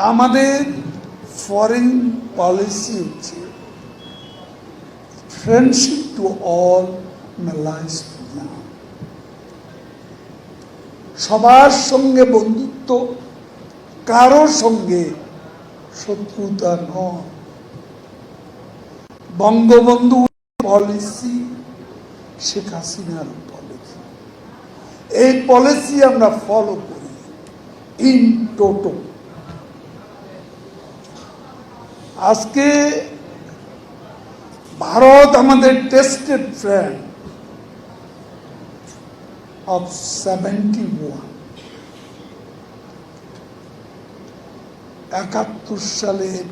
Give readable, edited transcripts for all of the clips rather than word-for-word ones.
আমাদের foreign policy হচ্ছে friendship to all মালয়েস, সবার সঙ্গে বন্ধুত্ব, কারোর সঙ্গে শত্রুতা নয়। বঙ্গবন্ধু পলিসি, শেখ হাসিনার পলিসি, এই পলিসি আমরা ফলো করি ইন টোটো। আজকে ভারত আমাদের টেস্টেড ফ্রেন্ড of 71। 71 সালের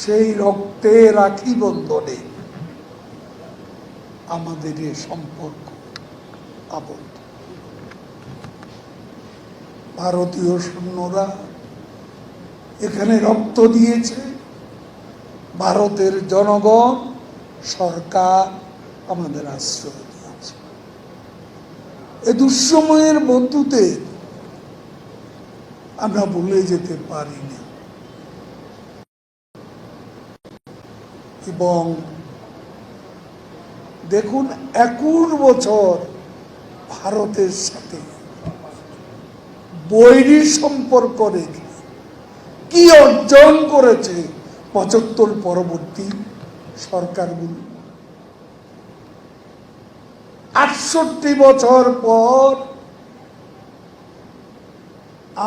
সেই রক্তে রাখি বন্ধনে আমাদের এই সম্পর্ক আবদ্ধ। ভারতীয় সৈন্যরা এখানে রক্ত দিয়েছে, ভারতের জনগণ, সরকার আমাদের আশ্রয় দিয়েছে। এই দুঃসময়ের বন্ধুতে আমরা ভুলে যেতে পারি না। এবং দেখুন 21 বছর ভারতের সাথে বৈরী সম্পর্ক রেখে কি অর্জন করেছে 75 পরবর্তী সরকারগুলো। 68 বছর পর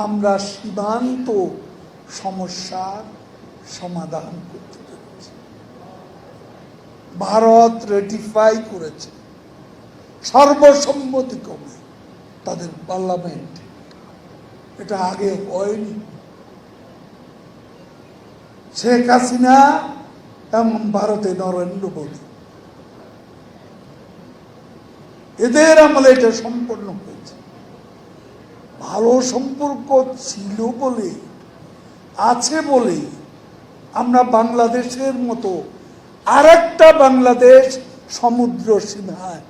আমরা সীমান্ত সমস্যার সমাধান করতে পেরেছি। ভারত রেটিফাই করেছে সর্বসম্মতিক্রমে তাদের পার্লামেন্ট, এটা আগে হয়নি। শেখ হাসিনা এবং ভারতে নরেন্দ্র মোদী, এদের আমলে এটা সম্পন্ন হয়েছে। ভালো সম্পর্ক ছিল বলে, আছে বলে আমরা বাংলাদেশের মতো আরেকটা বাংলাদেশ সমুদ্র সীমায়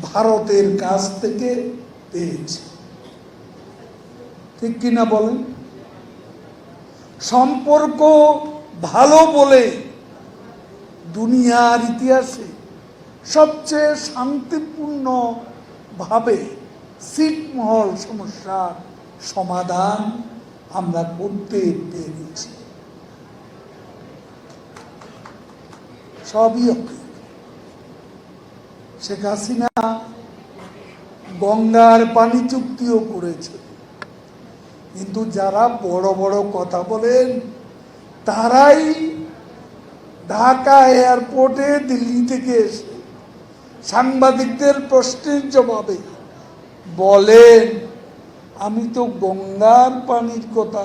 ভারতের কাছ থেকে পেয়েছি। ঠিক কিনা বলেন? সম্পর্ক ভালো বলে দুনিয়ার ইতিহাসে সবচেয়ে শান্তিপূর্ণ ভাবে ছিটমহল সমস্যার সমাধান আমরা করতে পেরেছি। সবই শেখ হাসিনা গঙ্গার পানি চুক্তিও করেছে, কিন্তু যারা বড় বড় কথা বলেন তারাই ঢাকা এয়ারপোর্টে দিল্লি থেকে এসে সাংবাদিকদের প্রশ্নের জবাবে বলেন, আমি তো গঙ্গার পানির কথা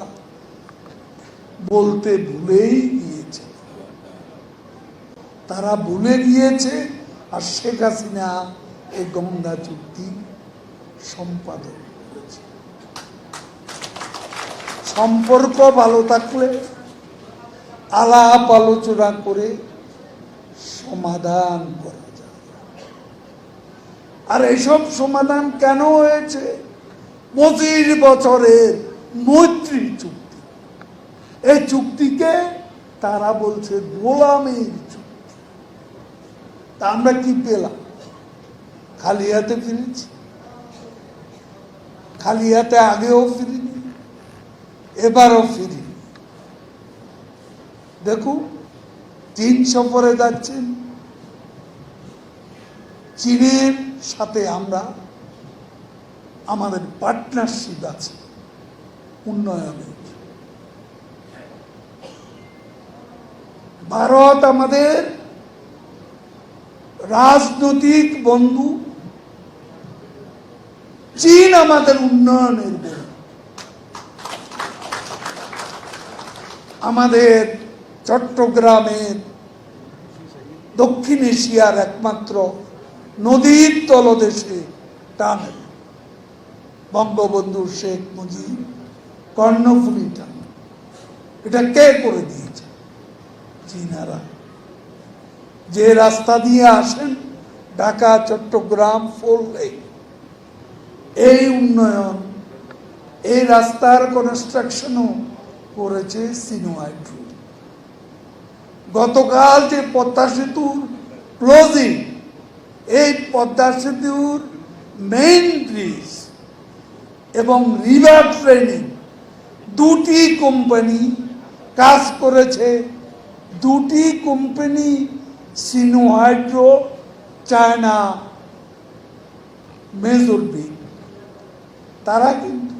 বলতে ভুলেই গিয়েছি। তারা ভুলে গিয়েছে, আর শেখ হাসিনা এই গঙ্গা চুক্তি সম্পাদন করেছে। সম্পর্ক ভালো থাকলে আলাপ আলোচনা করে সমাধান করা যায়। আর এইসব সমাধান কেন হয়েছে? 25 বছরের মৈত্রী চুক্তি। এই চুক্তিকে তারা বলছে গোলামীর চুক্তি। তা আমরা কি পেলাম? খালি হাতে ফিরেছি। খালি হাতে আগেও ফিরিনি, এবারও ফিরিনি। দেখুন, চীন সফরে যাচ্ছেন, চীনের সাথে আমরা আমাদের পার্টনারশিপ আছে উন্নয়নের। ভারত আমাদের রাজনৈতিক বন্ধু, চীন আমাদের উন্নয়নের বন্ধু। আমাদের চট্টগ্রামের দক্ষিণ এশিয়ার একমাত্র নদীর তলদেশে টানেল, বঙ্গবন্ধু শেখ মুজিব কর্ণফুলী টানেল, এটা কে করে দিয়েছে? চীনারা। যে রাস্তা দিয়ে আসেন ঢাকা চট্টগ্রাম 4 লেন, এই উন্নয়ন এই রাস্তার কনস্ট্রাকশনও করেছে সিনো হাইড্রো। গতকাল যে পদ্মা সেতুর ক্লোজিং, এই পদ্মা সেতুর মেইন ব্রিজ এবং রিভার ট্রেনিং দুটি কোম্পানি কাজ করেছে। দুটি company Sino Hydro, China Major Big, তারা কিন্তু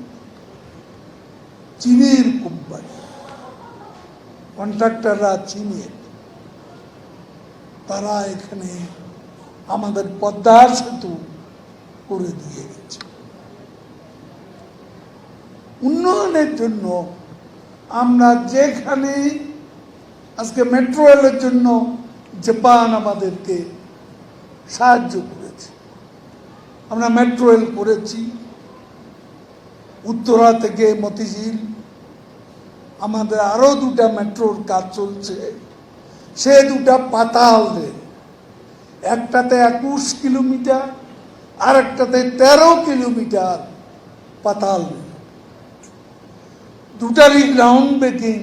চীনের কোম্পানি, কন্ট্রাক্টররা চীনের। তারা এখানে আমাদের পদ্মা সেতু করে দিয়ে গেছে। উন্নয়নের জন্য আমরা যেখানে আজকে মেট্রো রেলের জন্য জাপান আমাদেরকে সাহায্য করেছে, আমরা মেট্রো রেল করেছি। উত্তরা থেকে মতিঝিল আমাদের আরো দুটা মেট্রোর কাজ চলছে। সে দুটা পাতাল রেল, একটাতে 21 কিলোমিটার, আর একটাতে 13 কিলোমিটার পাতাল রেল। দুটারই ground breaking